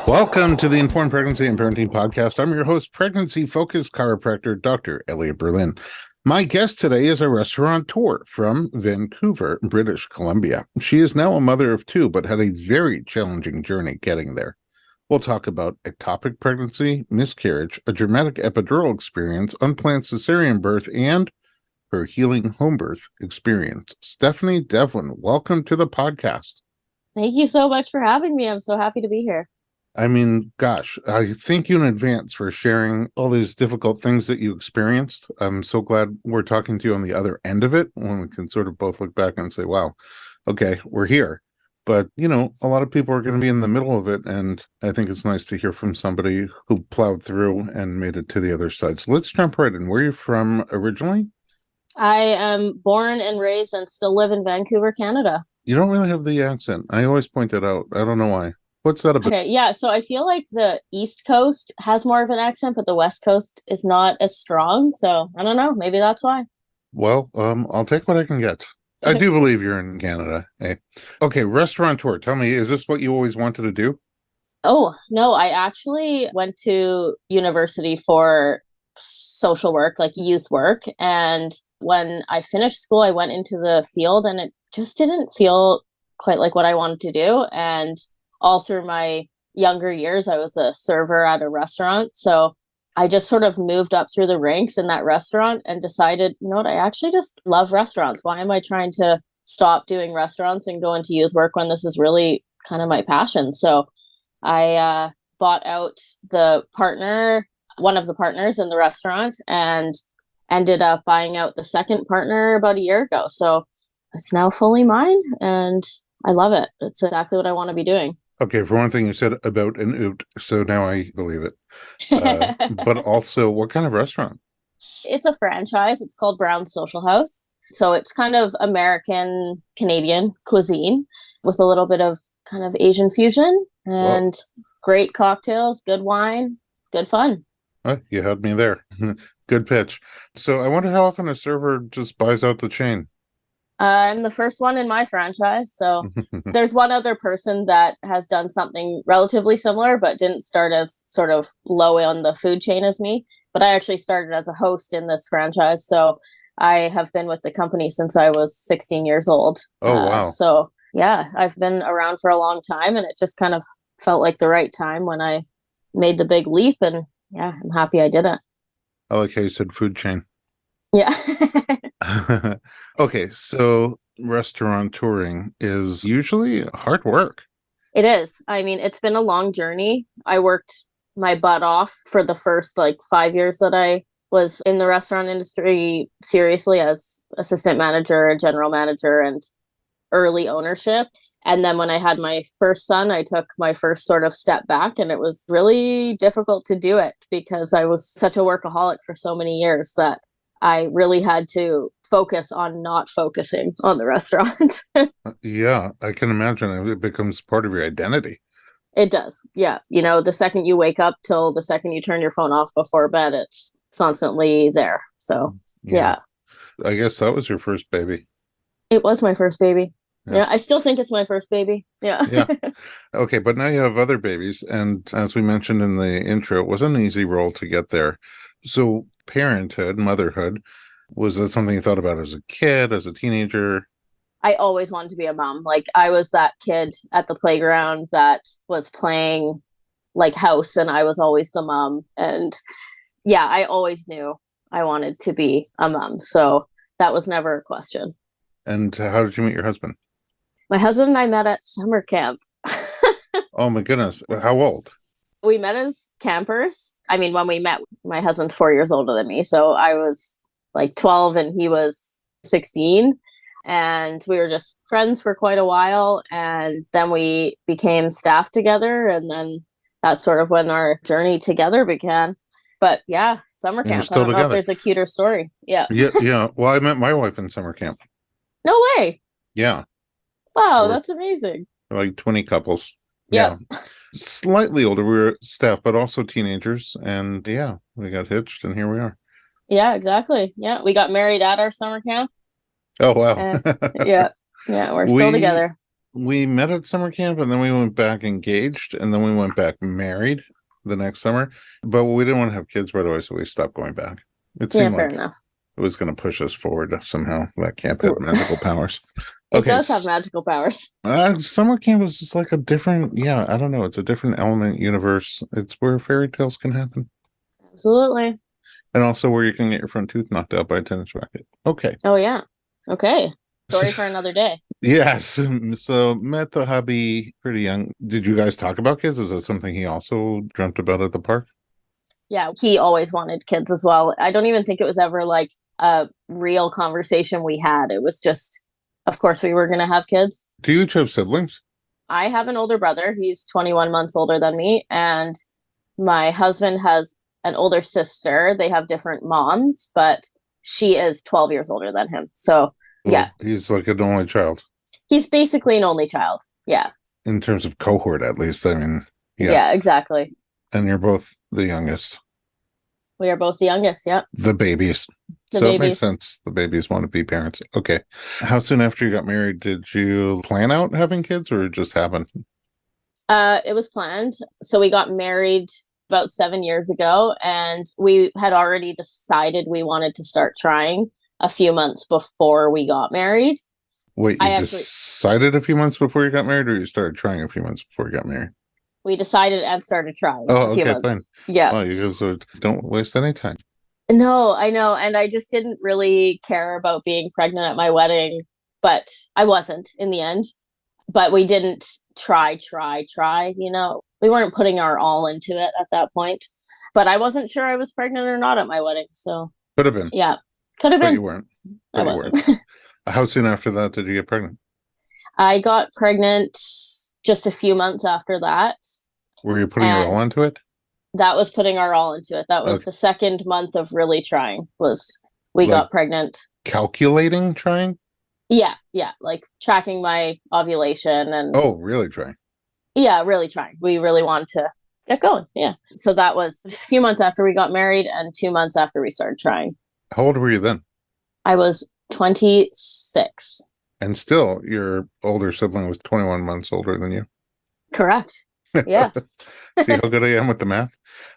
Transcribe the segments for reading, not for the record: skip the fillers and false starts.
Welcome to the Informed Pregnancy and Parenting Podcast. I'm your host, pregnancy-focused chiropractor, Dr. Elliot Berlin. My guest today is a restaurateur from Vancouver, British Columbia. She is now a mother of two, but had a very challenging journey getting there. We'll talk about ectopic pregnancy, miscarriage, a dramatic epidural experience, unplanned cesarean birth, and her healing home birth experience. Stephanie Devlin, welcome to the podcast. Thank you so much for having me. I'm so happy to be here. I mean, gosh, I thank you in advance for sharing all these difficult things that you experienced. I'm so glad we're talking to you on the other end of it when we can sort of both look back and say, wow, okay, we're here. But, you know, a lot of people are going to be in the middle of it. And I think it's nice to hear from somebody who plowed through and made it to the other side. So let's jump right in. Where are you from originally? I am born and raised and still live in Vancouver, Canada. You don't really have the accent. I always point that out. I don't know why. What's that about? Okay, yeah, so I feel like the East Coast has more of an accent, but the West Coast is not as strong. So I don't know. Maybe that's why. Well, I'll take what I can get. I do believe you're in Canada. Hey. Okay, restaurateur. Tell me, is this what you always wanted to do? Oh, no, I actually went to university for social work, like youth work. And when I finished school, I went into the field and it just didn't feel quite like what I wanted to do. And all through my younger years, I was a server at a restaurant. So I just sort of moved up through the ranks in that restaurant and decided, you know what, I actually just love restaurants. Why am I trying to stop doing restaurants and go into youth work when this is really kind of my passion? So I bought out one of the partners in the restaurant, and ended up buying out the second partner about a year ago. So it's now fully mine and I love it. It's exactly what I want to be doing. Okay, for one thing, you said about an oot, so now I believe it. But also, what kind of restaurant? It's a franchise. It's called Brown's Social House. So it's kind of American Canadian cuisine with a little bit of kind of Asian fusion and great cocktails, good wine, good fun. You had me there. Good pitch. So I wonder how often a server just buys out the chain. I'm the first one in my franchise. So there's one other person that has done something relatively similar, but didn't start as sort of low on the food chain as me. But I actually started as a host in this franchise. So I have been with the company since I was 16 years old. Oh, wow. So yeah, I've been around for a long time, and it just kind of felt like the right time when I made the big leap. And yeah, I'm happy I did it. I like how you said food chain. Yeah. Okay, so restaurateuring is usually hard work. It is. I mean, it's been a long journey. I worked my butt off for the first 5 years that I was in the restaurant industry seriously as assistant manager, general manager, and early ownership. And then when I had my first son, I took my first sort of step back, and it was really difficult to do it because I was such a workaholic for so many years that I really had to focus on not focusing on the restaurant. Yeah, I can imagine it becomes part of your identity. It does. Yeah. You know, the second you wake up till the second you turn your phone off before bed, it's constantly there. So, yeah. I guess that was your first baby. It was my first baby. Yeah, I still think it's my first baby. Yeah. Yeah. Okay, but now you have other babies. And as we mentioned in the intro, it wasn't an easy role to get there. So parenthood, motherhood, was that something you thought about as a kid, as a teenager? I always wanted to be a mom. Like, I was that kid at the playground that was playing house, and I was always the mom. And yeah, I always knew I wanted to be a mom. So that was never a question. And how did you meet your husband? My husband and I met at summer camp. Oh my goodness. How old? We met as campers. I mean, when we met, my husband's 4 years older than me. So I was 12 and he was 16. And we were just friends for quite a while. And then we became staff together. And then that's sort of when our journey together began. But yeah, summer camp. I don't know if there's a cuter story. Yeah. Yeah. Well, I met my wife in summer camp. No way. Yeah. Wow, so that's amazing. 20 couples. Yep. Yeah. Slightly older. We were staff, but also teenagers. And yeah, we got hitched and here we are. Yeah, exactly. Yeah. We got married at our summer camp. Oh, wow. Yeah. Yeah. We're still together. We met at summer camp, and then we went back engaged, and then we went back married the next summer. But we didn't want to have kids right away, so we stopped going back. It Yeah, seemed fair like enough. it was going to push us forward somehow. That camp had magical powers. It Okay, does have magical powers. summer camp is just like a different, I don't know. It's a different element universe. It's where fairy tales can happen. Absolutely. And also where you can get your front tooth knocked out by a tennis racket. Okay. Oh, yeah. Okay. Story for another day. Yes. So met the hubby pretty young. Did you guys talk about kids? Is that something he also dreamt about at the park? Yeah, he always wanted kids as well. I don't even think it was ever like a real conversation we had. It was just, of course, we were going to have kids. Do you each have siblings? I have an older brother. He's 21 months older than me. And my husband has an older sister. They have different moms, but she is 12 years older than him. So, yeah. He's like an only child. He's basically an only child. Yeah. In terms of cohort, at least. I mean, Yeah, exactly. And you're both the youngest. We are both the youngest, yeah. The babies. It makes sense. The babies want to be parents. Okay. How soon after you got married did you plan out having kids, or it just happened? It was planned. So we got married about 7 years ago, and we had already decided we wanted to start trying a few months before we got married. Wait, you decided a few months before you got married, or you started trying a few months before you got married? We decided and started trying a few months. Fine. Yeah. Well, you guys don't waste any time. No, I know. And I just didn't really care about being pregnant at my wedding, but I wasn't in the end. But we didn't try, We weren't putting our all into it at that point. But I wasn't sure I was pregnant or not at my wedding. So could have been. Yeah. Could have been. But you weren't. I wasn't. How soon after that did you get pregnant? I got pregnant just a few months after that. Were you putting your all into it? That was putting our all into it. That was the second month of really trying. We got pregnant. Calculating trying? Yeah. Like tracking my ovulation and. Oh, really trying? Yeah, really trying. We really wanted to get going. Yeah. So that was just a few months after we got married and 2 months after we started trying. How old were you then? I was 26. And still, your older sibling was 21 months older than you. Correct. Yeah. See how good I am with the math?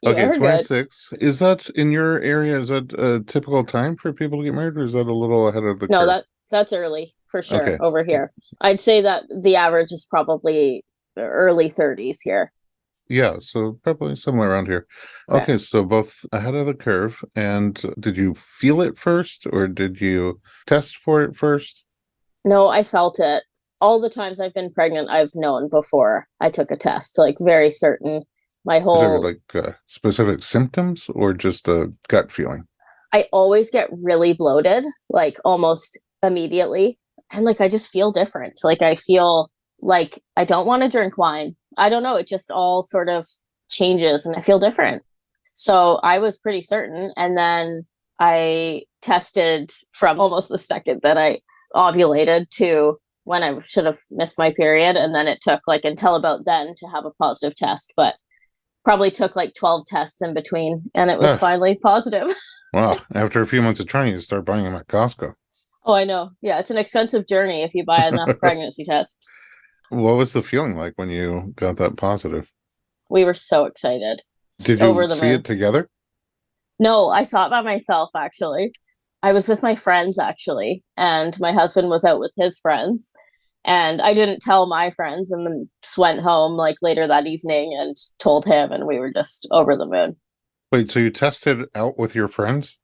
Okay, 26. Good. Is that in your area? Is that a typical time for people to get married, or is that a little ahead of the curve? No, that's early for sure over here. I'd say that the average is probably early 30s here. Yeah, so probably somewhere around here. Okay, so both ahead of the curve. And did you feel it first, or did you test for it first? No, I felt it. All the times I've been pregnant, I've known before I took a test, like very certain. Is there like specific symptoms or just a gut feeling? I always get really bloated, like almost immediately. And like, I just feel different. Like I feel like I don't want to drink wine. I don't know. It just all sort of changes and I feel different. So I was pretty certain. And then I tested from almost the second that I ovulated to when I should have missed my period. And then it took like until about then to have a positive test, but probably took like 12 tests in between. And it was finally positive. Wow. After a few months of trying, you start buying them at Costco. Oh, I know. Yeah. It's an expensive journey if you buy enough pregnancy tests. What was the feeling like when you got that positive? We were so excited. Did you see it together? No, I saw it by myself, actually. I was with my friends, actually, and my husband was out with his friends. And I didn't tell my friends and then just went home like later that evening and told him, and we were just over the moon. Wait, so you tested out with your friends?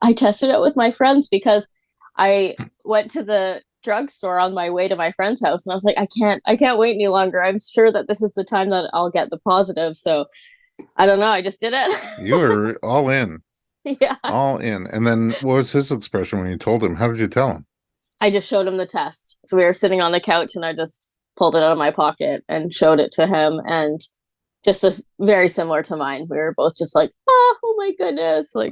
I tested out with my friends because I went to the drugstore on my way to my friend's house and I was like, I can't wait any longer. I'm sure that this is the time that I'll get the positive. So I don't know. I just did it. You were all in. Yeah. All in. And then what was his expression when you told him? How did you tell him? I just showed him the test. So we were sitting on the couch and I just pulled it out of my pocket and showed it to him. And just this very similar to mine. We were both just like, oh my goodness. Like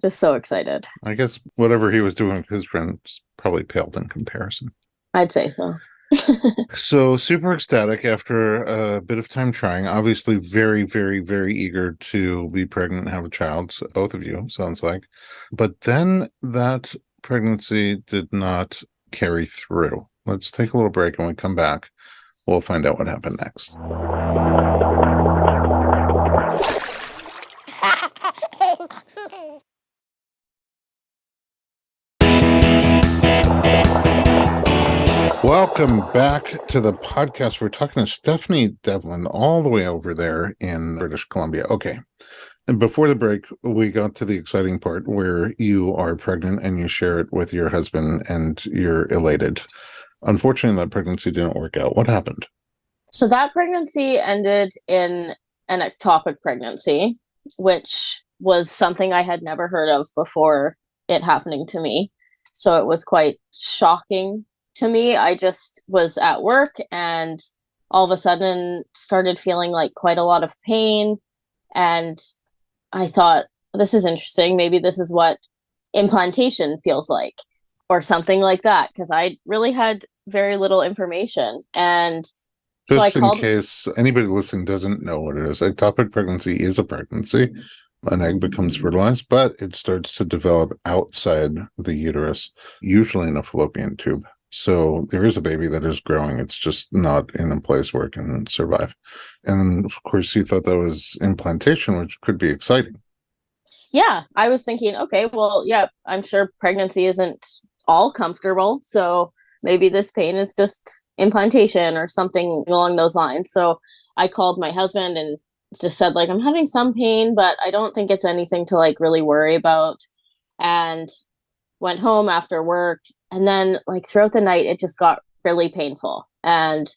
just so excited. I guess whatever he was doing with his friends probably paled in comparison. I'd say so. So super ecstatic after a bit of time trying, obviously very, very, very eager to be pregnant and have a child. So both of you, sounds like. But then that pregnancy did not carry through. Let's take a little break, and when we come back, we'll find out what happened next. Welcome back to the podcast. We're talking to Stephanie Devlin all the way over there in British Columbia. Okay. And before the break, we got to the exciting part where you are pregnant and you share it with your husband and you're elated. Unfortunately, that pregnancy didn't work out. What happened? So that pregnancy ended in an ectopic pregnancy, which was something I had never heard of before it happening to me. So it was quite shocking to me. I just was at work and all of a sudden started feeling like quite a lot of pain. And I thought, this is interesting. Maybe this is what implantation feels like or something like that, because I really had very little information. And so I Just in called. case anybody listening doesn't know what it is, ectopic pregnancy is a pregnancy. An egg becomes fertilized, but it starts to develop outside the uterus, usually in a fallopian tube. So there is a baby that is growing. It's just not in a place where it can survive. And of course, you thought that was implantation, which could be exciting. Yeah, I was thinking, okay, well, yeah, I'm sure pregnancy isn't all comfortable. So maybe this pain is just implantation or something along those lines. So I called my husband and just said, like, I'm having some pain, but I don't think it's anything to like really worry about. And went home after work. And then like throughout the night, it just got really painful. And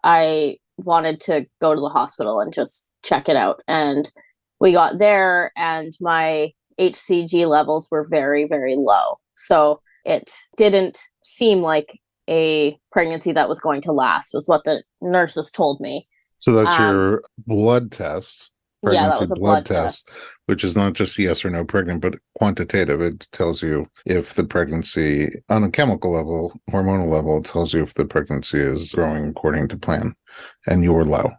I wanted to go to the hospital and just check it out. And we got there and my HCG levels were very, very low. So it didn't seem like a pregnancy that was going to last, was what the nurses told me. So that's your blood test. Yeah, that was a blood test. Which is not just yes or no pregnant, but quantitative. It tells you if the pregnancy, on a chemical level, hormonal level, it tells you if the pregnancy is growing according to plan. And you were low.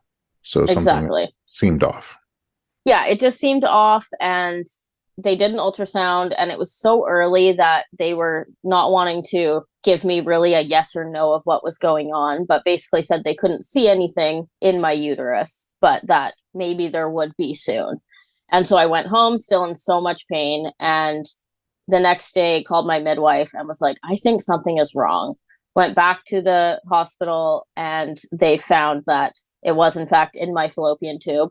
So something seemed off. Yeah, it just seemed off. And they did an ultrasound and it was so early that they were not wanting to give me really a yes or no of what was going on, but basically said they couldn't see anything in my uterus, but that maybe there would be soon. And so I went home still in so much pain. And the next day called my midwife and was like, I think something is wrong. Went back to the hospital and they found that it was in fact in my fallopian tube,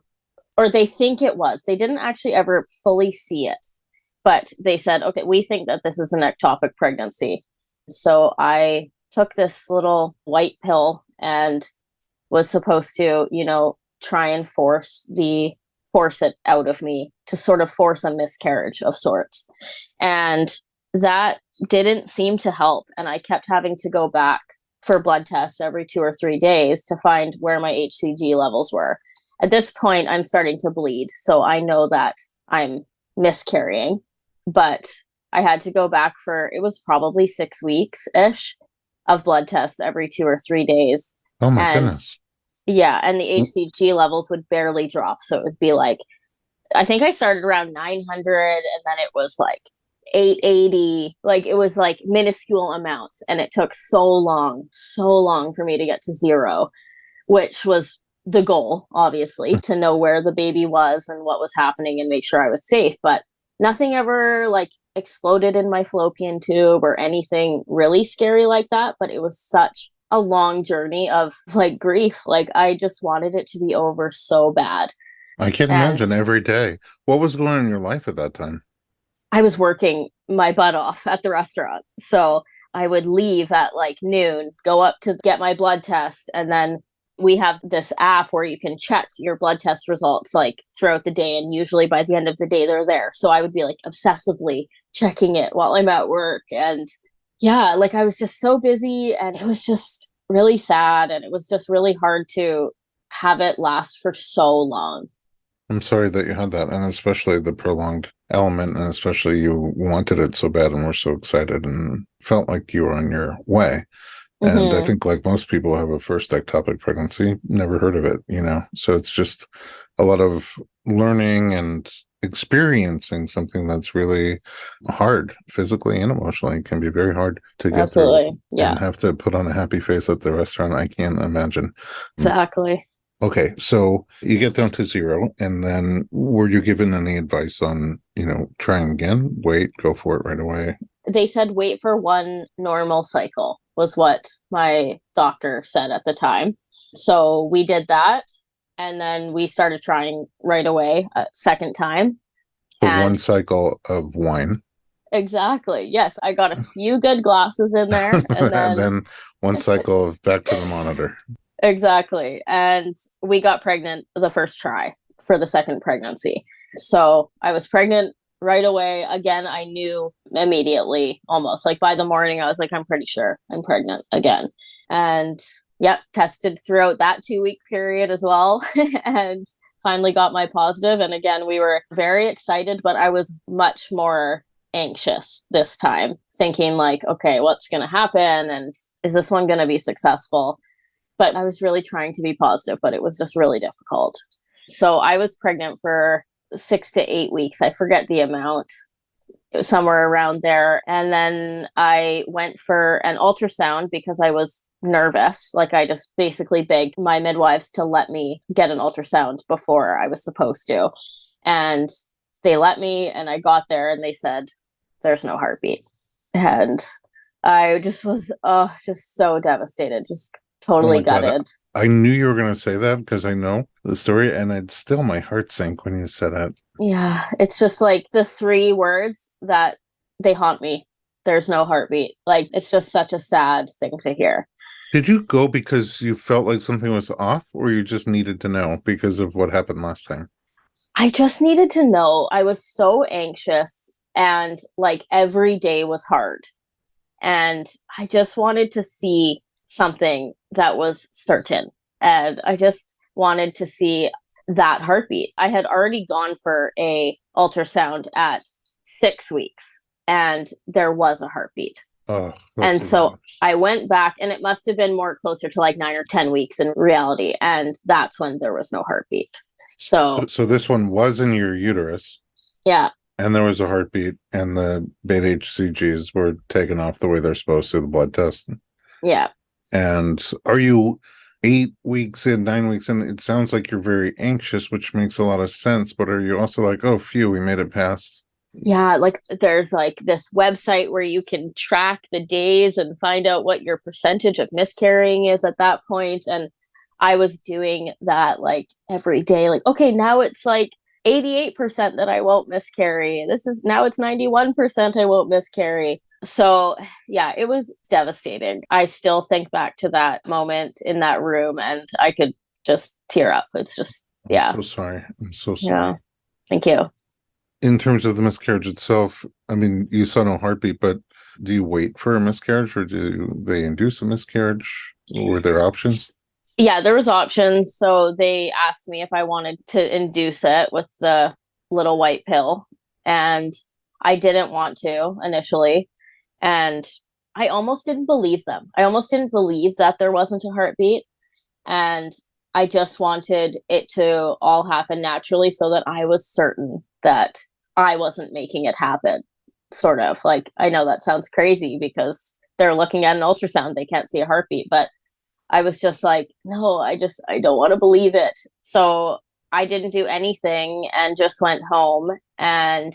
or they think it was. They didn't actually ever fully see it, but they said, okay, we think that this is an ectopic pregnancy. So I took this little white pill and was supposed to, try and force it out of me to sort of force a miscarriage of sorts. And that didn't seem to help. And I kept having to go back for blood tests every 2 or 3 days to find where my HCG levels were. At this point, I'm starting to bleed. So I know that I'm miscarrying, but I had to go back for, it was probably 6 weeks-ish of blood tests every 2 or 3 days. Oh my goodness. Yeah, and the HCG levels would barely drop. So it would be like, I think I started around 900 and then it was like 880. Like it was like minuscule amounts. And it took so long for me to get to 0, which was the goal, obviously, to know where the baby was and what was happening and make sure I was safe. But nothing ever like exploded in my fallopian tube or anything really scary like that. But it was such a long journey of like grief. Like I just wanted it to be over so bad. I can't imagine every day. What was going on in your life at that time? I was working my butt off at the restaurant. So I would leave at like noon, go up to get my blood test. And then we have this app where you can check your blood test results like throughout the day. And usually by the end of the day, they're there. So I would be like obsessively checking it while I'm at work. And yeah, like I was just so busy and it was just really sad. And it was just really hard to have it last for so long. I'm sorry that you had that. And especially the prolonged element. And especially you wanted it so bad and were so excited and felt like you were on your way. And I Mm-hmm. think, like most people, have a first ectopic pregnancy, never heard of it, So it's just a lot of learning and experiencing something that's really hard physically and emotionally. It can be very hard to get through Absolutely. and Yeah, have to put on a happy face at the restaurant. I can't imagine. exactly. Okay, so you get down to 0, and then were you given any advice on, trying again, wait, go for it right away? They said wait for one normal cycle, was what my doctor said at the time. So we did that. And then we started trying right away, a second time. So one And cycle of wine, exactly. Yes, I got a few good glasses in there. And and then, then one cycle of back to the monitor. exactly. And we got pregnant the first try for the second pregnancy. So I was pregnant right away. Again, I knew immediately, almost like by the morning, I was like, I'm pretty sure I'm pregnant again. And yep, tested throughout that 2-week period as well. And finally got my positive. And again, we were very excited, but I was much more anxious this time, thinking like, okay, what's going to happen? And is this one going to be successful? But I was really trying to be positive, but it was just really difficult. So I was pregnant for 6 to 8 weeks. I forget the amount. It was somewhere around there. And then I went for an ultrasound because I was nervous. Like I just basically begged my midwives to let me get an ultrasound before I was supposed to. And they let me, and I got there and they said, there's no heartbeat. And I just was, just so devastated, just Oh totally my God. gutted. I knew you were going to say that because I know the story, and it's still my heart sank when you said it. Yeah, it's just like the 3 words that they haunt me. There's no heartbeat. Like it's just such a sad thing to hear. Did you go because you felt like something was off, or you just needed to know because of what happened last time? I just needed to know. I was so anxious and like every day was hard. And I just wanted to see something that was certain. And I just wanted to see that heartbeat. I had already gone for a ultrasound at 6 weeks and there was a heartbeat. Oh, And that's so I went back and it must have been more closer to like 9 or 10 weeks in reality. And that's when there was no heartbeat. so this one was in your uterus, Yeah. and there was a heartbeat, and the beta HCGs were taken off the way they're supposed to, the blood test. Yeah. And are you 8 weeks in, 9 weeks in? It sounds like you're very anxious, which makes a lot of sense. But are you also like, oh, phew, we made it past? Yeah, like there's like this website where you can track the days and find out what your percentage of miscarrying is at that point. And I was doing that like every day, like, okay, now it's like 88% that I won't miscarry. This is now it's 91% I won't miscarry. So, yeah, it was devastating. I still think back to that moment in that room and I could just tear up. It's just, yeah. I'm so sorry. I'm so sorry. Yeah. Thank you. In terms of the miscarriage itself, I mean, you saw no heartbeat, but do you wait for a miscarriage, or do they induce a miscarriage? Were there options? Yeah, there was options. So they asked me if I wanted to induce it with the little white pill, and I didn't want to initially. And I almost didn't believe them. I almost didn't believe that there wasn't a heartbeat. And I just wanted it to all happen naturally so that I was certain that I wasn't making it happen. Sort of like, I know that sounds crazy because they're looking at an ultrasound, they can't see a heartbeat, but I was just like, no, I don't want to believe it. So I didn't do anything and just went home, and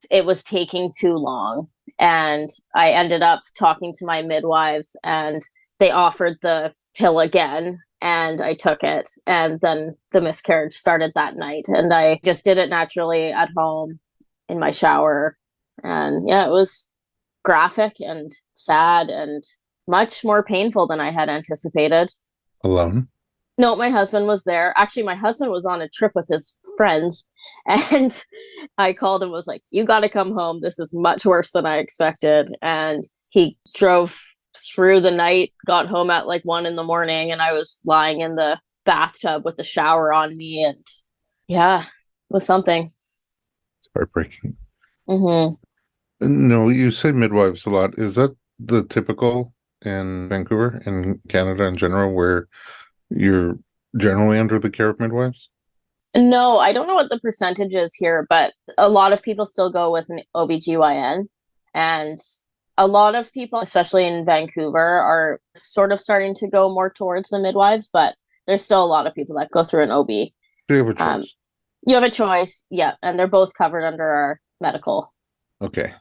it was taking too long. And I ended up talking to my midwives and they offered the pill again, and I took it. And then the miscarriage started that night. And I just did it naturally at home in my shower. And yeah, it was graphic and sad and much more painful than I had anticipated. Alone? No, my husband was there. Actually, my husband was on a trip with his friends. And I called and was like, you got to come home. This is much worse than I expected. And he drove through the night, got home at like 1 a.m, and I was lying in the bathtub with the shower on me. And yeah, it was something. It's heartbreaking. Mm-hmm. No, you say midwives a lot. Is that the typical in Vancouver, in Canada in general, where you're generally under the care of midwives? No, I don't know what the percentage is here, but a lot of people still go with an OBGYN. And a lot of people, especially in Vancouver, are sort of starting to go more towards the midwives, but there's still a lot of people that go through an OB. Do you have a choice? You have a choice, yeah, and they're both covered under our medical. Okay.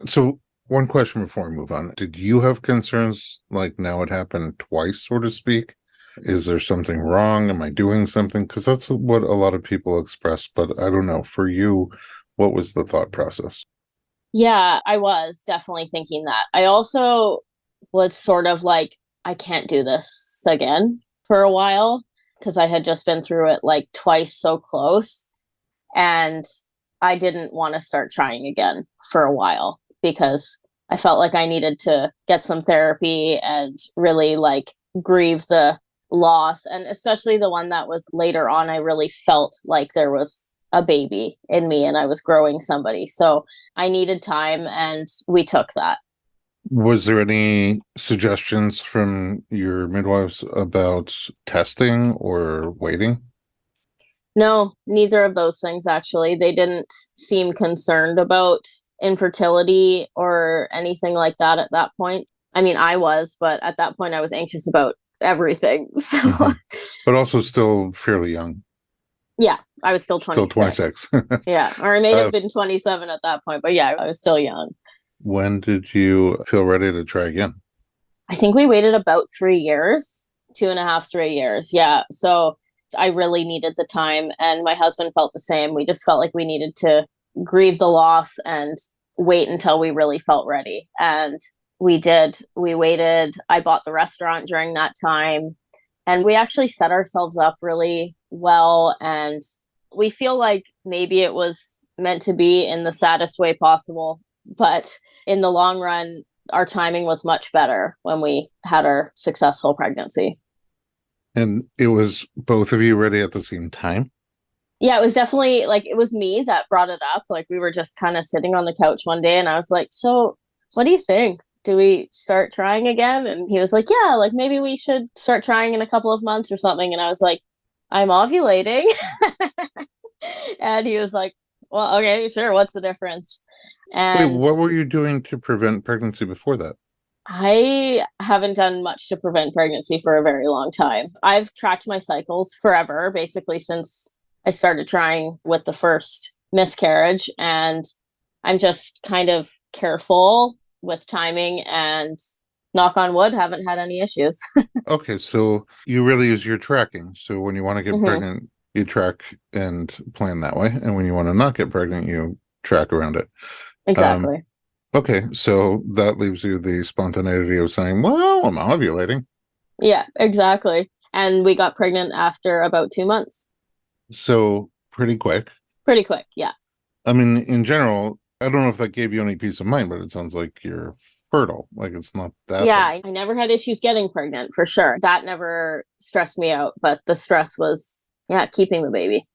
So one question before we move on. Did you have concerns like now it happened twice, so to speak? Is there something wrong? Am I doing something? Because that's what a lot of people express, but I don't know. For you, what was the thought process? Yeah, I was definitely thinking that. I also was sort of like, I can't do this again for a while because I had just been through it like twice so close. And I didn't want to start trying again for a while because I felt like I needed to get some therapy and really like grieve the loss. And especially the one that was later on, I really felt like there was a baby in me and I was growing somebody. So I needed time and we took that. Was there any suggestions from your midwives about testing or waiting? No, neither of those things actually. They didn't seem concerned about infertility or anything like that at that point. I mean, I was, but at that point I was anxious about everything. So, But also still fairly young. yeah, I was still Still 26. 26. Yeah, or I may have been 27 at that point, but yeah, I was still young. When did you feel ready to try again? I think we waited about 3 years, 2.5, 3 years. Yeah. So I really needed the time, and my husband felt the same. We just felt like we needed to grieve the loss and wait until we really felt ready. And we did. We waited. I bought the restaurant during that time, and we actually set ourselves up really well. And we feel like maybe it was meant to be in the saddest way possible. But in the long run, our timing was much better when we had our successful pregnancy. And it was both of you ready at the same time? Yeah, it was definitely like it was me that brought it up. Like we were just kind of sitting on the couch one day and I was like, "So, what do you think? Do we start trying again?" And he was like, "Yeah, like maybe we should start trying in a couple of months or something." And I was like, "I'm ovulating." And he was like, "Well, okay, sure. What's the difference?" Wait, And what were you doing to prevent pregnancy before that? I haven't done much to prevent pregnancy for a very long time. I've tracked my cycles forever, basically since I started trying with the first miscarriage. And I'm just kind of careful with timing and knock on wood, haven't had any issues. Okay, so you really use your tracking. So when you want to get pregnant, you track and plan that way. And when you want to not get pregnant, you track around it. Exactly. Okay, so that leaves you the spontaneity of saying, well, I'm ovulating. Yeah, exactly. And we got pregnant after about 2 months. So pretty quick. Pretty quick. Yeah. I mean, in general, I don't know if that gave you any peace of mind, but it sounds like you're fertile. Like it's not that Yeah, bad. I never had issues getting pregnant for sure. That never stressed me out, but the stress was, yeah, keeping the baby.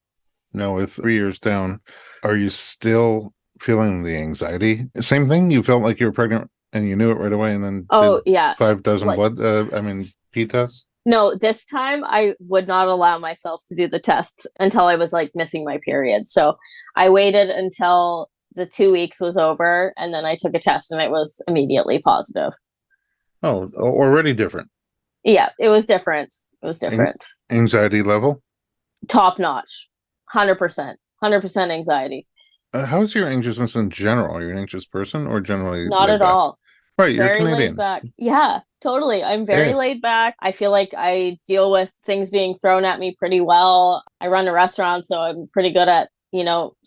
No, with 3 years down, are you still feeling the anxiety? Same thing? You felt like you were pregnant and you knew it right away and then Oh, did yeah. 5 dozen Like, pee tests? no, this time I would not allow myself to do the tests until I was like missing my period. So I waited until the 2 weeks was over and then I took a test and it was immediately positive. Oh, already different. Yeah, it was different. It was different. Anxiety level? Top notch. 100%. 100% anxiety. How's your anxiousness in general? Are you an anxious person or generally Not laid at back? all. Right, you're Very laid Canadian. back. Yeah, totally. I'm very Yeah. laid back. I feel like I deal with things being thrown at me pretty well. I run a restaurant, so I'm pretty good at,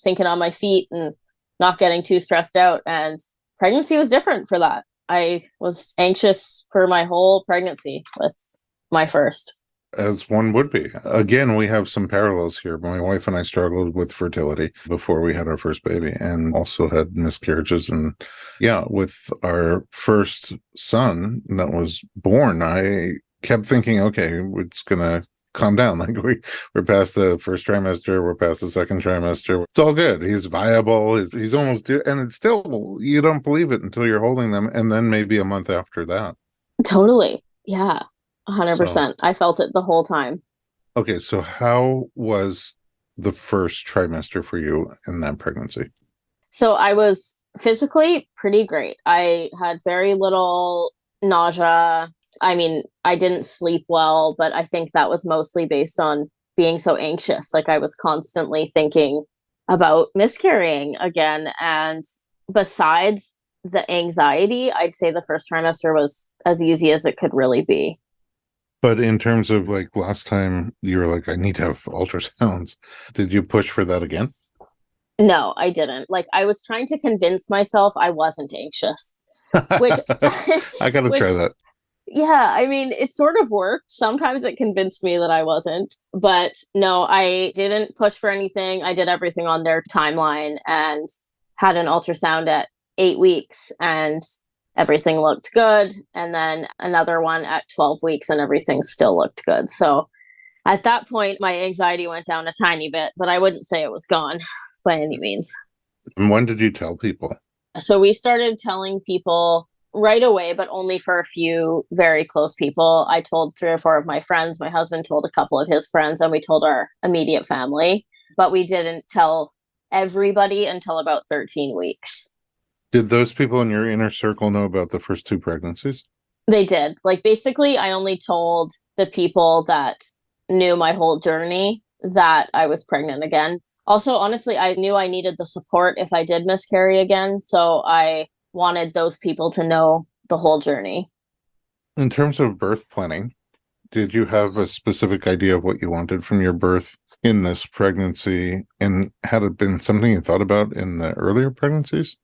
thinking on my feet and not getting too stressed out. And pregnancy was different for that. I was anxious for my whole pregnancy with my first. As one would be. Again, we have some parallels here. My wife and I struggled with fertility before we had our first baby and also had miscarriages. And yeah, with our first son that was born, I kept thinking, okay, it's going to calm down. Like we're past the first trimester, we're past the second trimester. It's all good. He's viable. He's almost, and it's still, you don't believe it until you're holding them. And then maybe a month after that. Totally. Yeah. So, 100%. I felt it the whole time. okay, so how was the first trimester for you in that pregnancy? So I was physically pretty great. I had very little nausea. I mean, I didn't sleep well, but I think that was mostly based on being so anxious. Like I was constantly thinking about miscarrying again. And besides the anxiety, I'd say the first trimester was as easy as it could really be. But in terms of like last time you were like, I need to have ultrasounds. Did you push for that again? No, I didn't. Like I was trying to convince myself I wasn't anxious, which I gotta try which that. yeah, I mean, it sort of worked. Sometimes it convinced me that I wasn't, but no, I didn't push for anything. I did everything on their timeline and had an ultrasound at 8 weeks and everything looked good. And then another one at 12 weeks and everything still looked good. So at that point, my anxiety went down a tiny bit, but I wouldn't say it was gone by any means. And when did you tell people? So we started telling people right away, but only for a few very close people. I told 3 or 4 of my friends. My husband told a couple of his friends, and we told our immediate family. But we didn't tell everybody until about 13 weeks. Did those people in your inner circle know about the first two pregnancies? They did. Like, basically, I only told the people that knew my whole journey that I was pregnant again. Also, honestly, I knew I needed the support if I did miscarry again. So I wanted those people to know the whole journey. In terms of birth planning, did you have a specific idea of what you wanted from your birth in this pregnancy? And had it been something you thought about in the earlier pregnancies?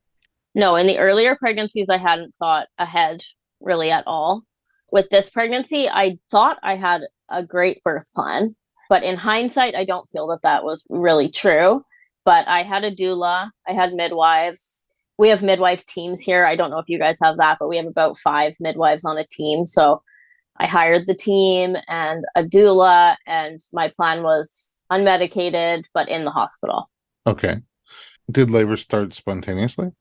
No, in the earlier pregnancies, I hadn't thought ahead really at all. With this pregnancy, I thought I had a great birth plan, but in hindsight, I don't feel that that was really true. But I had a doula, I had midwives. We have midwife teams here. I don't know if you guys have that, but we have about 5 midwives on a team. So I hired the team and a doula, and my plan was unmedicated, but in the hospital. Okay. Did labor start spontaneously?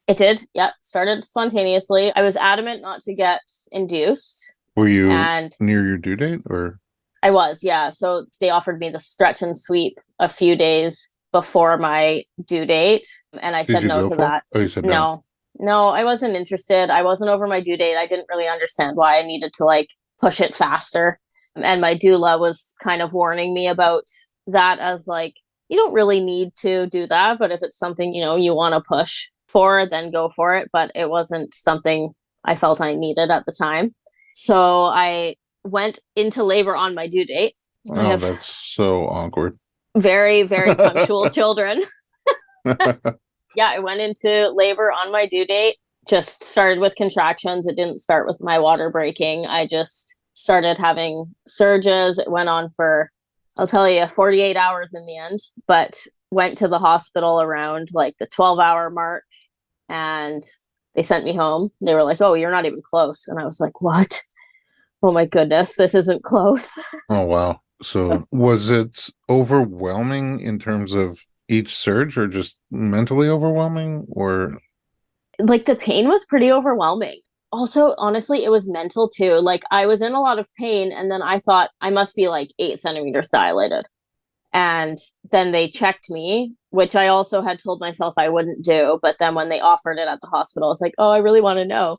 It did. Yep. Started spontaneously. I was adamant not to get induced. Were you And near your due date or I was, yeah. So they offered me the stretch and sweep a few days before my due date. And I did said you no go to for it? that. Oh, you said no. No, no, I wasn't interested. I wasn't over my due date. I didn't really understand why I needed to like push it faster. And my doula was kind of warning me about that as like, you don't really need to do that. But if it's something, you want to push for, then go for it. But it wasn't something I felt I needed at the time. So I went into labor on my due date. I Oh, have that's so awkward. very, very punctual children. Yeah, I went into labor on my due date, just started with contractions. It didn't start with my water breaking. I just started having surges. It went on for, I'll tell you, 48 hours in the end, but went to the hospital around like the 12-hour mark and they sent me home. They were like, "Oh, you're not even close." And I was like, "What? Oh my goodness, this isn't close." Oh, wow. So was it overwhelming in terms of each surge or just mentally overwhelming or Like the pain was pretty overwhelming. Also, honestly, it was mental too. Like I was in a lot of pain and then I thought I must be like 8 centimeters dilated. And then they checked me, which I also had told myself I wouldn't do. But then when they offered it at the hospital, I was like, oh, I really want to know.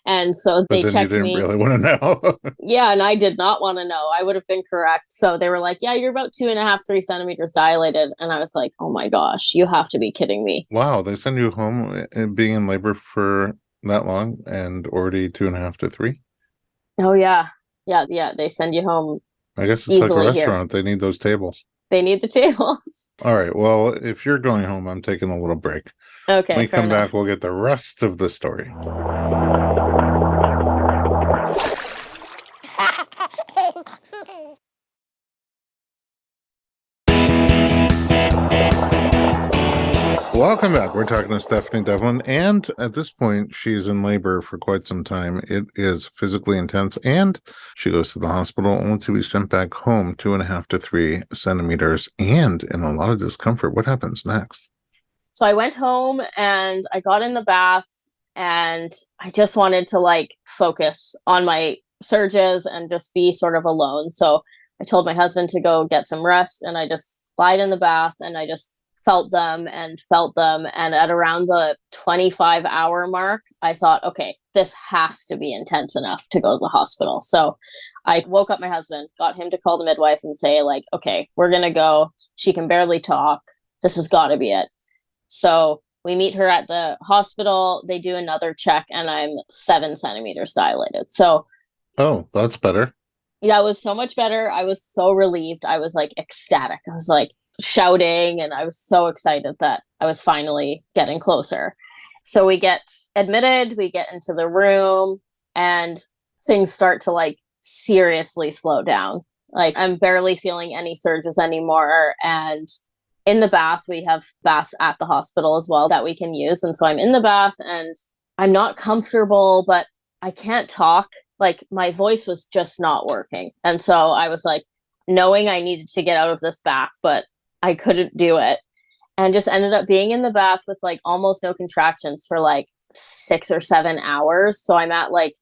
And so but they then you checked didn't me. really want to know? Yeah, and I did not want to know. I would have been correct. So they were like, yeah, you're about 2.5, 3 centimeters dilated. And I was like, oh my gosh, you have to be kidding me. Wow, they send you home and being in labor for that long and already 2.5 to 3? Oh, yeah. Yeah, yeah. They send you home I guess it's like a easily here. restaurant. They need those tables. They need the tables. All right. Well, if you're going home, I'm taking a little break. When Okay, we fair come back, enough. we'll get the rest of the story. Welcome back. We're talking to Stephanie Devlin, and at this point, she's in labor for quite some time. It is physically intense, and she goes to the hospital only to be sent back home 2.5 to 3 centimeters, and in a lot of discomfort. What happens next? So I went home and I got in the bath. And I just wanted to like focus on my surges and just be sort of alone. So I told my husband to go get some rest, and I just lied in the bath and I just felt them and felt them. And at around the 25-hour mark, I thought, okay, this has to be intense enough to go to the hospital. So I woke up my husband, got him to call the midwife and say, like, okay, we're going to go. She can barely talk. This has got to be it. So we meet her at the hospital. They do another check, and I'm 7 centimeters dilated. So, oh, that's better. that was so much better. I was so relieved. I was like ecstatic. I was like shouting, and I was so excited that I was finally getting closer. So we get admitted, we get into the room, and things start to like seriously slow down. Like I'm barely feeling any surges anymore. And in the bath, we have baths at the hospital as well that we can use. And so I'm in the bath and I'm not comfortable, but I can't talk. Like my voice was just not working. And so I was like, knowing I needed to get out of this bath, but I couldn't do it. And just ended up being in the bath with like almost no contractions for like 6 or 7 hours. So I'm at like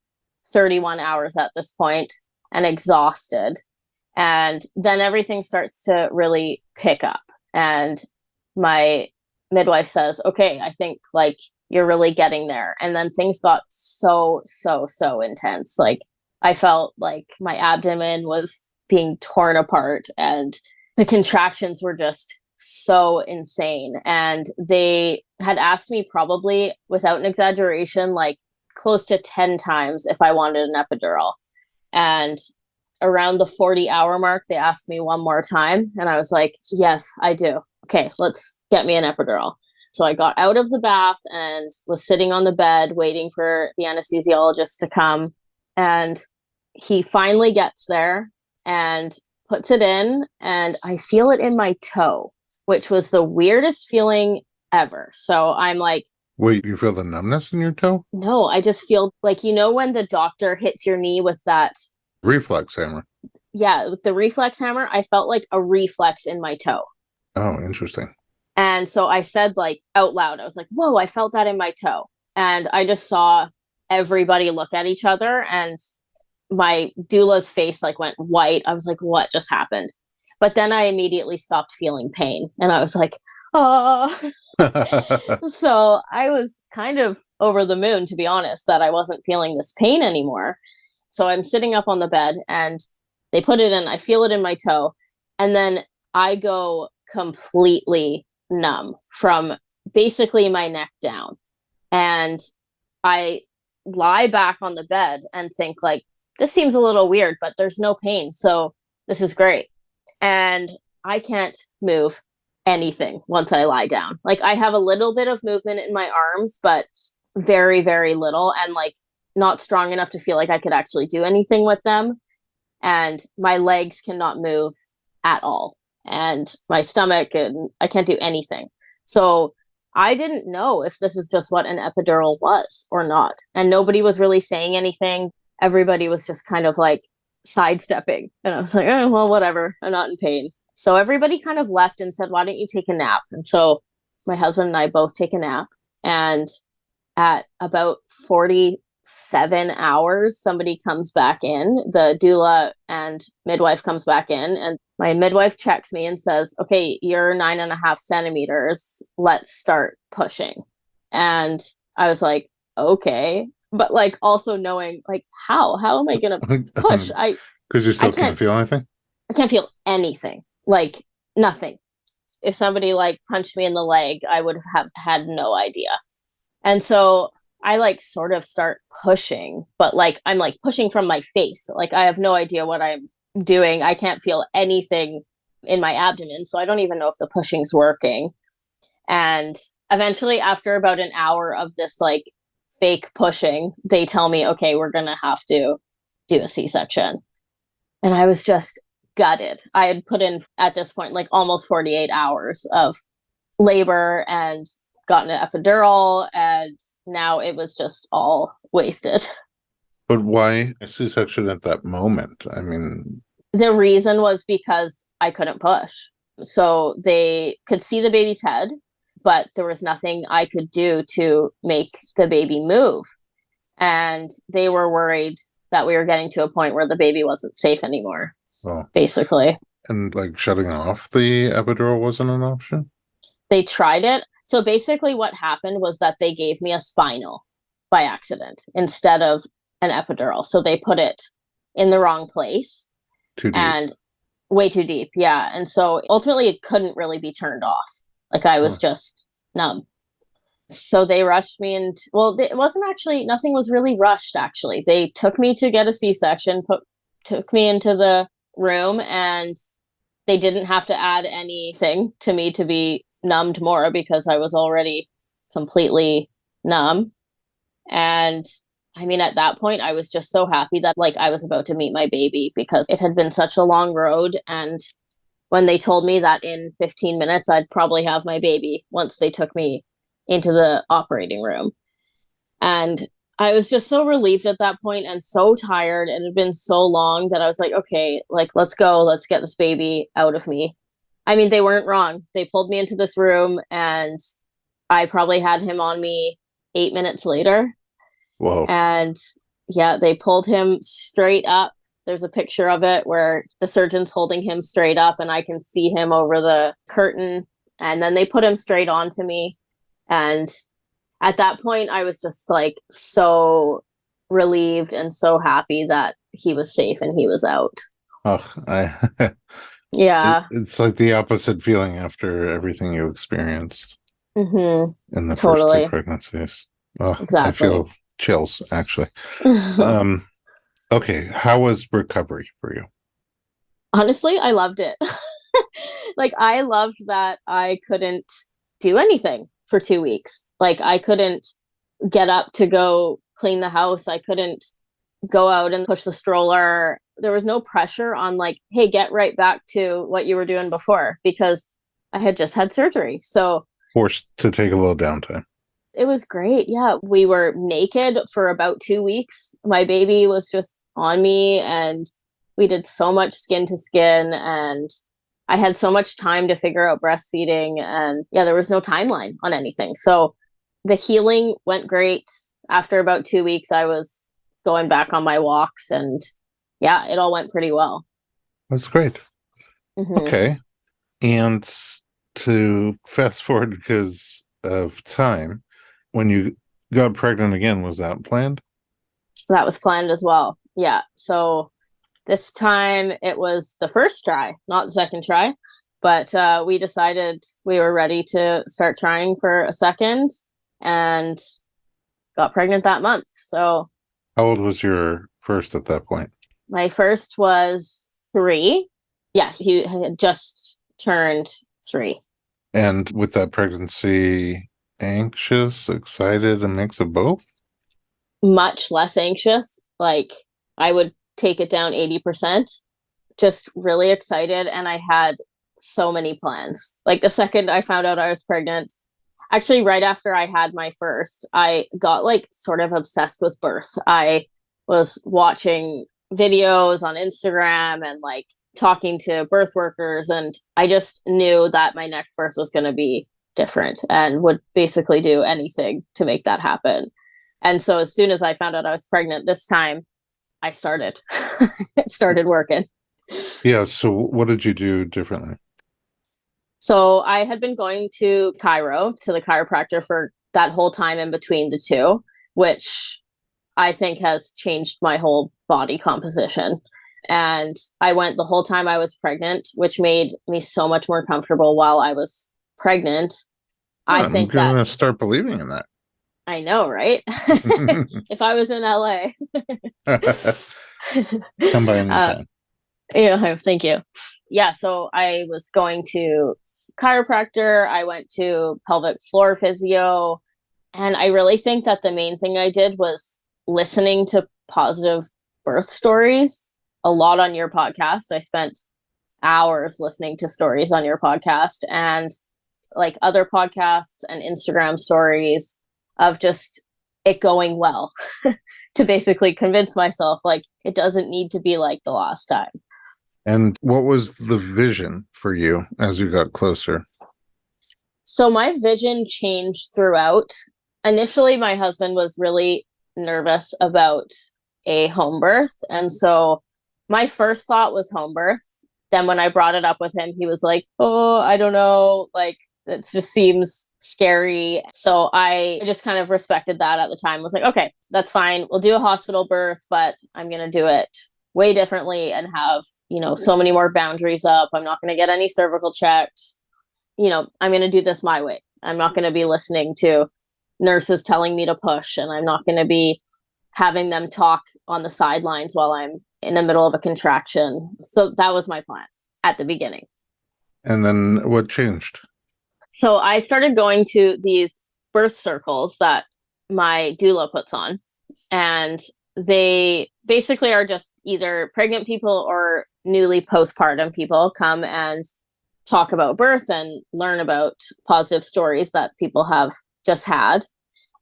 31 hours at this point and exhausted. And then everything starts to really pick up. And my midwife says, okay, I think like you're really getting there. And then things got so intense. Like I felt like my abdomen was being torn apart and the contractions were just so insane. And they had asked me, probably without an exaggeration, like close to 10 times if I wanted an epidural. And around the 40-hour mark, they asked me one more time. And I was like, yes, I do. Okay, let's get me an epidural. So I got out of the bath and was sitting on the bed waiting for the anesthesiologist to come. And he finally gets there and puts it in. And I feel it in my toe, which was the weirdest feeling ever. So I'm like, wait, you feel the numbness in your toe? No, I just feel like, you know, when the doctor hits your knee with that reflex hammer. Yeah, with the reflex hammer, I felt like a reflex in my toe. Oh, interesting. And so I said like out loud, I was like, whoa, I felt that in my toe. And I just saw everybody look at each other, and my doula's face like went white. I was like, what just happened? But then I immediately stopped feeling pain. And I was like, oh. So I was kind of over the moon, to be honest, that I wasn't feeling this pain anymore. So I'm sitting up on the bed and they put it in, I feel it in my toe. And then I go completely numb from basically my neck down. And I lie back on the bed and think like, this seems a little weird, but there's no pain. So this is great. And I can't move anything once I lie down. Like I have a little bit of movement in my arms, but very, very little. And like, not strong enough to feel like I could actually do anything with them. And my legs cannot move at all. And my stomach, and I can't do anything. So I didn't know if this is just what an epidural was or not. And nobody was really saying anything. Everybody was just kind of like sidestepping. And I was like, oh, well, whatever. I'm not in pain. So everybody kind of left and said, why don't you take a nap? And so my husband and I both take a nap. And at about 47 hours, somebody comes back in. The doula and midwife comes back in, and my midwife checks me and says, okay, you're 9.5 centimeters. Let's start pushing. And I was like, okay. But like also knowing like, how am I going to push? Because you still can't feel anything? I can't feel anything, like nothing. If somebody like punched me in the leg, I would have had no idea. And so I like sort of start pushing, but like I'm like pushing from my face. Like I have no idea what I'm doing. I can't feel anything in my abdomen. So I don't even know if the pushing's working. And eventually, after about an hour of this like fake pushing, they tell me, okay, we're going to have to do a C-section. And I was just gutted. I had put in at this point like almost 48 hours of labor and gotten an epidural, and now it was just all wasted. But why a C-section at that moment? I mean, the reason was because I couldn't push. So they could see the baby's head, but there was nothing I could do to make the baby move. And they were worried that we were getting to a point where the baby wasn't safe anymore, basically. And like shutting off the epidural wasn't an option? They tried it. So basically what happened was that they gave me a spinal by accident instead of an epidural. So they put it in the wrong place. Too deep. And way too deep. Yeah. And so ultimately it couldn't really be turned off. Like I was just numb. So they rushed me and it wasn't actually, nothing was really rushed actually. They took me to get a C-section, took me into the room, and they didn't have to add anything to me to be numbed more because I was already completely numb. And I mean, at that point, I was just so happy that like I was about to meet my baby because it had been such a long road. And when they told me that in 15 minutes, I'd probably have my baby once they took me into the operating room. And I was just so relieved at that point and so tired. It had been so long that I was like, okay, like, let's go. Let's get this baby out of me. I mean, they weren't wrong. They pulled me into this room and I probably had him on me 8 minutes later. Whoa. And yeah, they pulled him straight up. There's a picture of it where the surgeon's holding him straight up and I can see him over the curtain. And then they put him straight onto me. And at that point, I was just like so relieved and so happy that he was safe and he was out. Oh, yeah. It's like the opposite feeling after everything you experienced in the first two pregnancies. Oh, exactly. I feel chills, actually. Okay, how was recovery for you? Honestly, I loved it. Like, I loved that I couldn't do anything for 2 weeks. Like, I couldn't get up to go clean the house. I couldn't go out and push the stroller. There was no pressure on like, hey, get right back to what you were doing before, because I had just had surgery. So forced to take a little downtime. It was great. Yeah. We were naked for about 2 weeks. My baby was just on me and we did so much skin to skin, and I had so much time to figure out breastfeeding, and yeah, there was no timeline on anything. So the healing went great. After about 2 weeks, I was going back on my walks, and yeah, it all went pretty well. That's great. Okay. And to fast forward because of time, when you got pregnant again, was that planned? That was planned as well. Yeah. So this time it was the first try, not the second try, but we decided we were ready to start trying for a second and got pregnant that month. So how old was your first at that point? My first was 3. Yeah, he had just turned 3. And with that pregnancy, anxious, excited, a mix of both? Much less anxious. Like, I would take it down 80%. Just really excited. And I had so many plans. Like, the second I found out I was pregnant, actually, right after I had my first, I got like sort of obsessed with birth. I was watching videos on Instagram and like talking to birth workers, and I just knew that my next birth was going to be different and would basically do anything to make that happen. And so as soon as I found out I was pregnant this time, I started working. Yeah. So what did you do differently? So I had been going to the chiropractor for that whole time in between the two, which I think has changed my whole body composition. And I went the whole time I was pregnant, which made me so much more comfortable while I was pregnant. I think I'm going to start believing in that. I know, right? If I was in LA. Come by anytime. Yeah, thank you. Yeah, so I was going to chiropractor. I went to pelvic floor physio. And I really think that the main thing I did was listening to positive birth stories a lot on your podcast. I spent hours listening to stories on your podcast and like other podcasts and Instagram stories of just it going well to basically convince myself like it doesn't need to be like the last time. And what was the vision for you as you got closer? So my vision changed throughout. Initially, my husband was really nervous about a home birth. And so my first thought was home birth. Then when I brought it up with him, he was like, oh, I don't know. Like, it just seems scary. So I just kind of respected that at the time. Was like, okay, that's fine. We'll do a hospital birth, but I'm going to do it way differently and have, so many more boundaries up. I'm not going to get any cervical checks. I'm going to do this my way. I'm not going to be listening to nurses telling me to push, and I'm not going to be having them talk on the sidelines while I'm in the middle of a contraction. So that was my plan at the beginning. And then what changed? So I started going to these birth circles that my doula puts on, and they basically are just either pregnant people or newly postpartum people come and talk about birth and learn about positive stories that people have just had.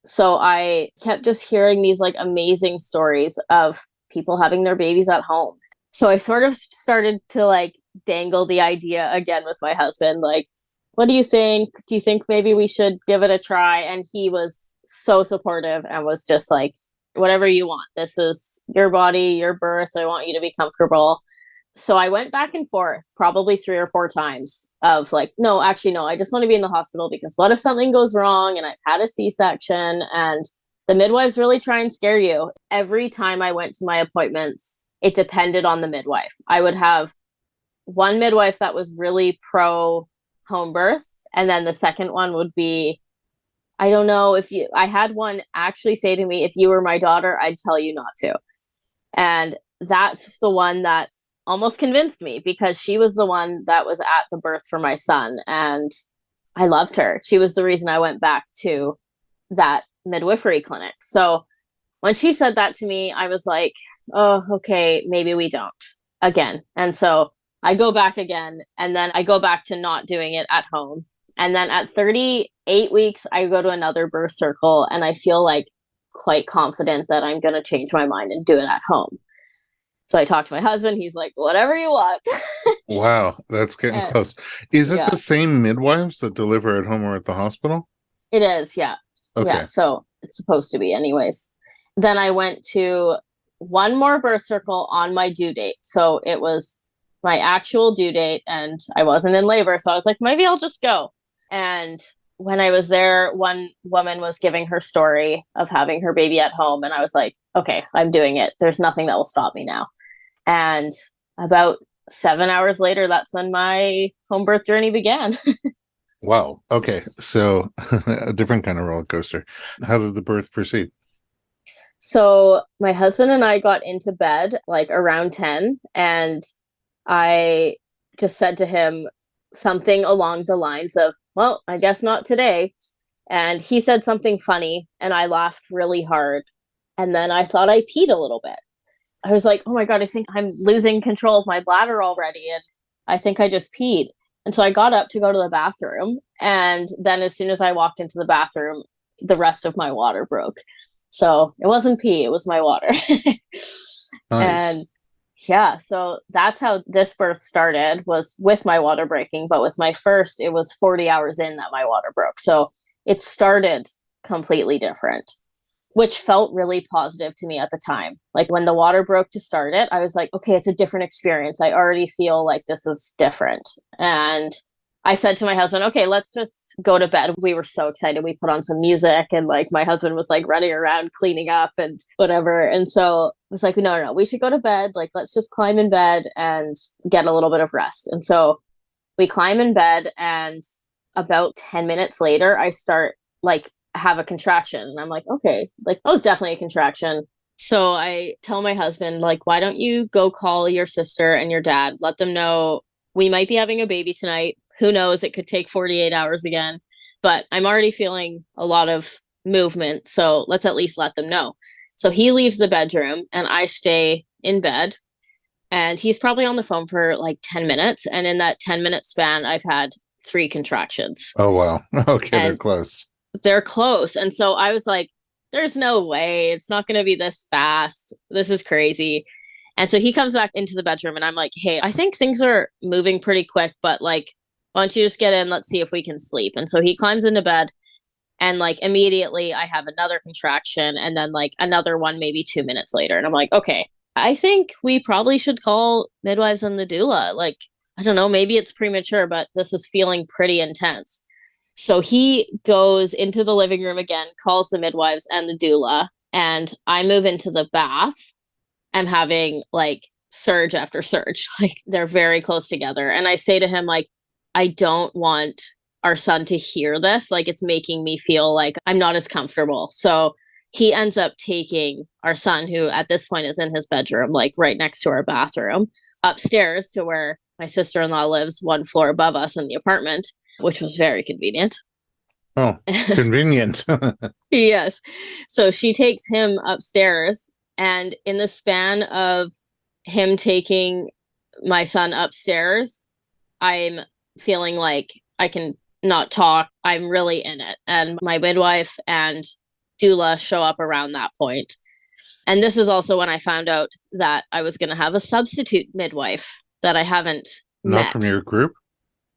So I kept just hearing these like amazing stories of people having their babies at home. So I sort of started to like dangle the idea again with my husband, like, what do you think? Do you think maybe we should give it a try? And he was so supportive and was just like, whatever you want. This is your body, your birth. I want you to be comfortable. So I went back and forth probably 3 or 4 times of like, no, actually, no, I just want to be in the hospital because what if something goes wrong and I've had a C-section and the midwives really try and scare you. Every time I went to my appointments, it depended on the midwife. I would have one midwife that was really pro home birth. And then the second one would be, I don't know I had one actually say to me, if you were my daughter, I'd tell you not to. And that's the one that almost convinced me because she was the one that was at the birth for my son. And I loved her. She was the reason I went back to that midwifery clinic. So when she said that to me, I was like, oh, okay, maybe we don't again. And so I go back again, and then I go back to not doing it at home. And then at 38 weeks, I go to another birth circle, and I feel like quite confident that I'm going to change my mind and do it at home. So I talked to my husband. He's like, whatever you want. Wow, that's getting close. Is it the same midwives that deliver at home or at the hospital? It is, yeah. Okay. Yeah, so it's supposed to be anyways. Then I went to one more birth circle on my due date. So it was my actual due date and I wasn't in labor. So I was like, maybe I'll just go. And when I was there, one woman was giving her story of having her baby at home. And I was like, okay, I'm doing it. There's nothing that will stop me now. And about 7 hours later, that's when my home birth journey began. Wow. Okay. So a different kind of roller coaster. How did the birth proceed? So my husband and I got into bed like around 10, and I just said to him something along the lines of, well, I guess not today. And he said something funny and I laughed really hard. And then I thought I peed a little bit. I was like, oh my God, I think I'm losing control of my bladder already. And I think I just peed. And so I got up to go to the bathroom. And then as soon as I walked into the bathroom, the rest of my water broke. So it wasn't pee, it was my water. Nice. And yeah, so that's how this birth started, was with my water breaking. But with my first, it was 40 hours in that my water broke. So it started completely different, which felt really positive to me at the time. Like when the water broke to start it, I was like, okay, it's a different experience. I already feel like this is different. And I said to my husband, okay, let's just go to bed. We were so excited. We put on some music and like my husband was like running around cleaning up and whatever. And so I was like, no, we should go to bed. Like, let's just climb in bed and get a little bit of rest. And so we climb in bed, and about 10 minutes later, I start like have a contraction. And I'm like, okay, like that was definitely a contraction. So I tell my husband, like, why don't you go call your sister and your dad, let them know we might be having a baby tonight. Who knows? It could take 48 hours again, but I'm already feeling a lot of movement. So let's at least let them know. So he leaves the bedroom and I stay in bed, and he's probably on the phone for like 10 minutes. And in that 10-minute span, I've had 3 contractions. Oh, wow. Okay. And they're close. They're close. And so I was like, there's no way it's not going to be this fast. This is crazy. And so he comes back into the bedroom and I'm like, hey, I think things are moving pretty quick, but like, why don't you just get in? Let's see if we can sleep. And so he climbs into bed, and like immediately I have another contraction, and then like another one maybe 2 minutes later. And I'm like, okay, I think we probably should call midwives and the doula. Like, I don't know, maybe it's premature, but this is feeling pretty intense. So he goes into the living room again, calls the midwives and the doula, and I move into the bath. I'm having like surge after surge. Like, they're very close together. And I say to him, like, I don't want our son to hear this. Like, it's making me feel like I'm not as comfortable. So he ends up taking our son, who at this point is in his bedroom, like right next to our bathroom, upstairs to where my sister-in-law lives, one floor above us in the apartment, which was very convenient. Oh, convenient. Yes. So she takes him upstairs, and in the span of him taking my son upstairs, I'm feeling like I can not talk. I'm really in it. And my midwife and doula show up around that point. And this is also when I found out that I was going to have a substitute midwife that I haven't Not met. from your group?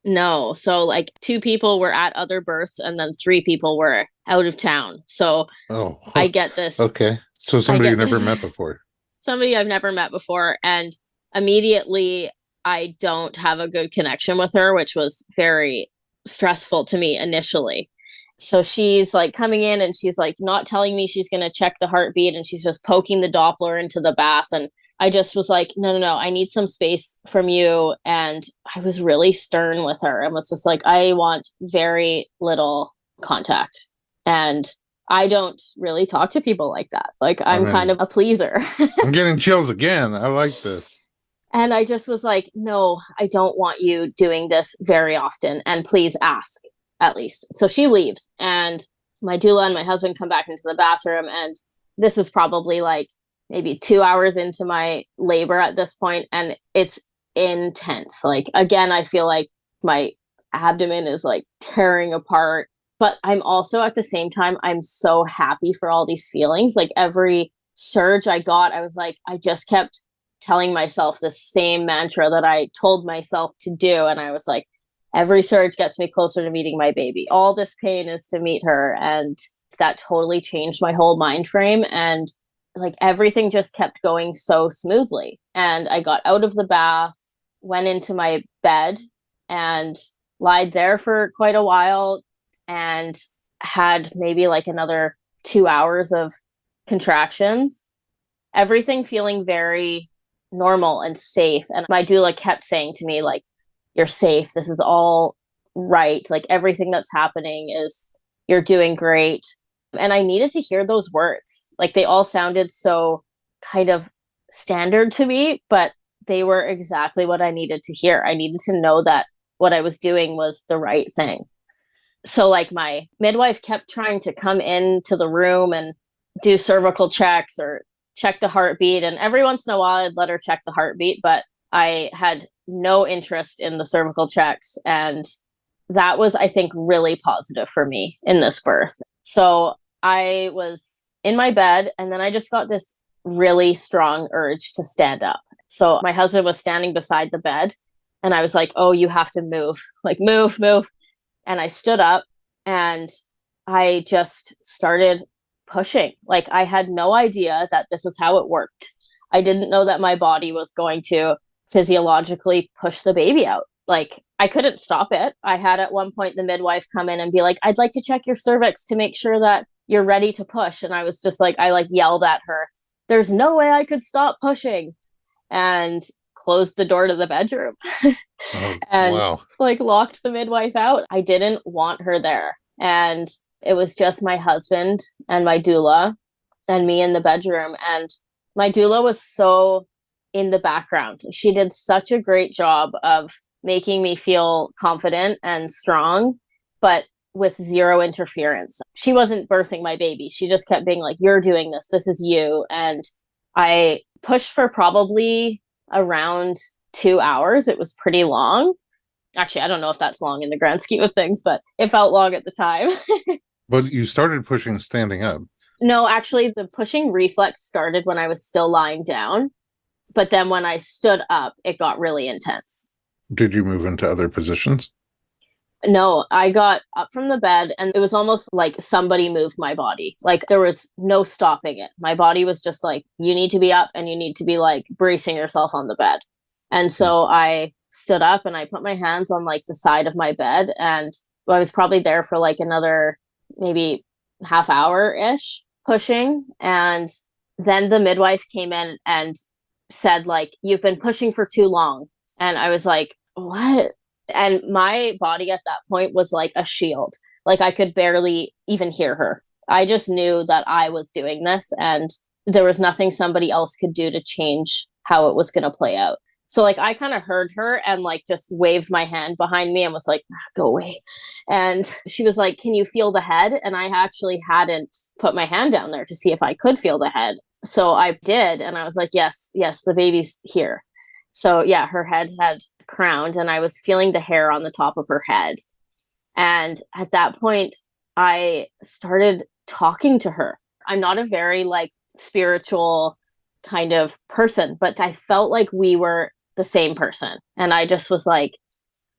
No. So like 2 people were at other births, and then 3 people were out of town. So I get this. Okay. So somebody you never met before. Somebody I've never met before. And immediately I don't have a good connection with her, which was very stressful to me initially. So she's like coming in, and she's like not telling me she's going to check the heartbeat, and she's just poking the Doppler into the bath. And I just was like, no, I need some space from you. And I was really stern with her and was just like, I want very little contact. And I don't really talk to people like that. Like, I'm kind of a pleaser. I'm getting chills again. I like this. And I just was like, no, I don't want you doing this very often. And please ask, at least. So she leaves, and my doula and my husband come back into the bathroom. And this is probably like maybe 2 hours into my labor at this point, and it's intense. Like, again, I feel like my abdomen is like tearing apart. But I'm also at the same time, I'm so happy for all these feelings. Like, every surge I got, I was like, I just kept telling myself the same mantra that I told myself to do. And I was like, every surge gets me closer to meeting my baby. All this pain is to meet her. And that totally changed my whole mind frame. And like, everything just kept going so smoothly. And I got out of the bath, went into my bed, and lied there for quite a while, and had maybe like another 2 hours of contractions, everything feeling very normal and safe. And my doula kept saying to me, like, you're safe. This is all right. Like, everything that's happening is, you're doing great. And I needed to hear those words. Like, they all sounded so kind of standard to me, but they were exactly what I needed to hear. I needed to know that what I was doing was the right thing. So like, my midwife kept trying to come into the room and do cervical checks or check the heartbeat. And every once in a while I'd let her check the heartbeat, but I had no interest in the cervical checks. And that was, I think, really positive for me in this birth. So I was in my bed, and then I just got this really strong urge to stand up. So my husband was standing beside the bed, and I was like, oh, you have to move, like, move. And I stood up, and I just started pushing. Like, I had no idea that this is how it worked. I didn't know that my body was going to physiologically push the baby out. Like, I couldn't stop it. I had at one point the midwife come in and be like, I'd like to check your cervix to make sure that you're ready to push. And I was just like, I like yelled at her, there's no way I could stop pushing, and closed the door to the bedroom. And wow. Like, locked the midwife out. I didn't want her there. And it was just my husband and my doula and me in the bedroom. And my doula was so in the background. She did such a great job of making me feel confident and strong, but with zero interference. She wasn't birthing my baby. She just kept being like, you're doing this. This is you. And I pushed for probably around 2 hours. It was pretty long. Actually, I don't know if that's long in the grand scheme of things, but it felt long at the time. But you started pushing standing up. No, actually, the pushing reflex started when I was still lying down. But then when I stood up, it got really intense. Did you move into other positions? No, I got up from the bed and it was almost like somebody moved my body. Like there was no stopping it. My body was just like, you need to be up and you need to be like bracing yourself on the bed. And so I stood up and I put my hands on like the side of my bed, and I was probably there for like another maybe half hour ish pushing. And then the midwife came in and said like, you've been pushing for too long. And I was like, what? And my body at that point was like a shield. Like I could barely even hear her. I just knew that I was doing this and there was nothing somebody else could do to change how it was going to play out. So like I kind of heard her and like just waved my hand behind me and was like, go away. And she was like, can you feel the head? And I actually hadn't put my hand down there to see if I could feel the head. So I did. And I was like, yes, the baby's here. So yeah, her head had crowned and I was feeling the hair on the top of her head. And at that point, I started talking to her. I'm not a very like spiritual kind of person, but I felt like we were the same person. And I just was like,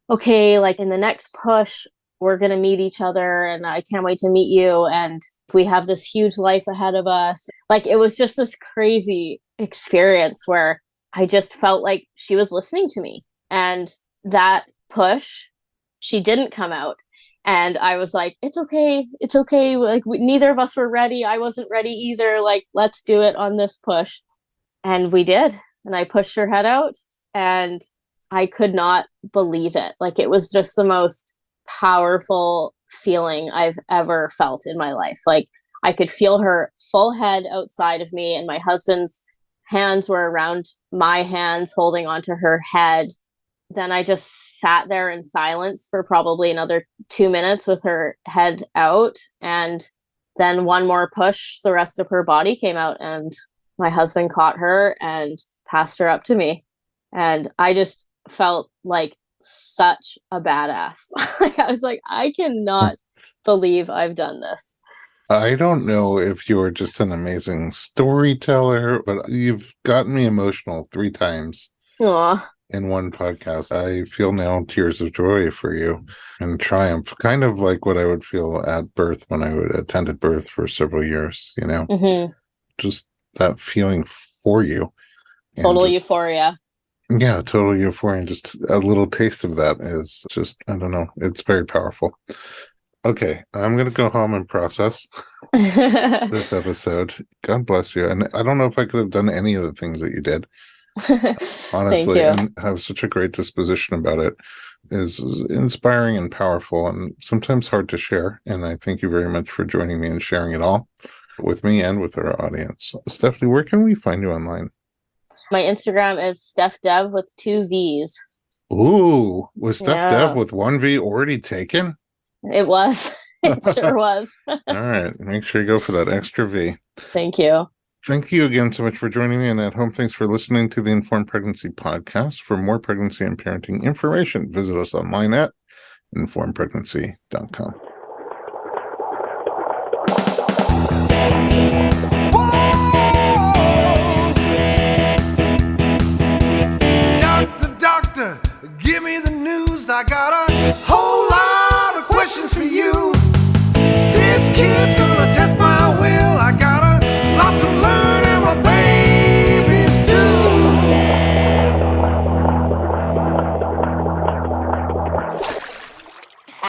okay, like in the next push, we're going to meet each other and I can't wait to meet you. And we have this huge life ahead of us. Like it was just this crazy experience where I just felt like she was listening to me. And that push, she didn't come out. And I was like, it's okay. It's okay. Like neither of us were ready. I wasn't ready either. Like, let's do it on this push. And we did. And I pushed her head out and I could not believe it. Like it was just the most powerful feeling I've ever felt in my life. Like I could feel her full head outside of me and my husband's hands were around my hands holding onto her head. Then I just sat there in silence for probably another 2 minutes with her head out. And then one more push, the rest of her body came out and my husband caught her and passed her up to me. And I just felt like such a badass. Like I was like, I cannot believe I've done this. I don't know if you're just an amazing storyteller, but you've gotten me emotional 3 times Aw. in one podcast. I feel now tears of joy for you and triumph, kind of like what I would feel at birth when I would attended birth for several years, you know, just that feeling for you. Total euphoria. Yeah, total euphoria. And just a little taste of that is just, I don't know, it's very powerful. Okay, I'm going to go home and process this episode. God bless you. And I don't know if I could have done any of the things that you did, honestly, and have such a great disposition about it is inspiring and powerful and sometimes hard to share. And I thank you very much for joining me and sharing it all with me and with our audience. Stephanie, where can we find you online? My Instagram is Steph Dev with 2 V's. Ooh, was Steph Dev with 1 V already taken? It was. It sure was. All right. Make sure you go for that extra V. Thank you. Thank you again so much for joining me. And at home, thanks for listening to the Informed Pregnancy Podcast. For more pregnancy and parenting information, visit us online at informedpregnancy.com. Doctor, give me the news. I got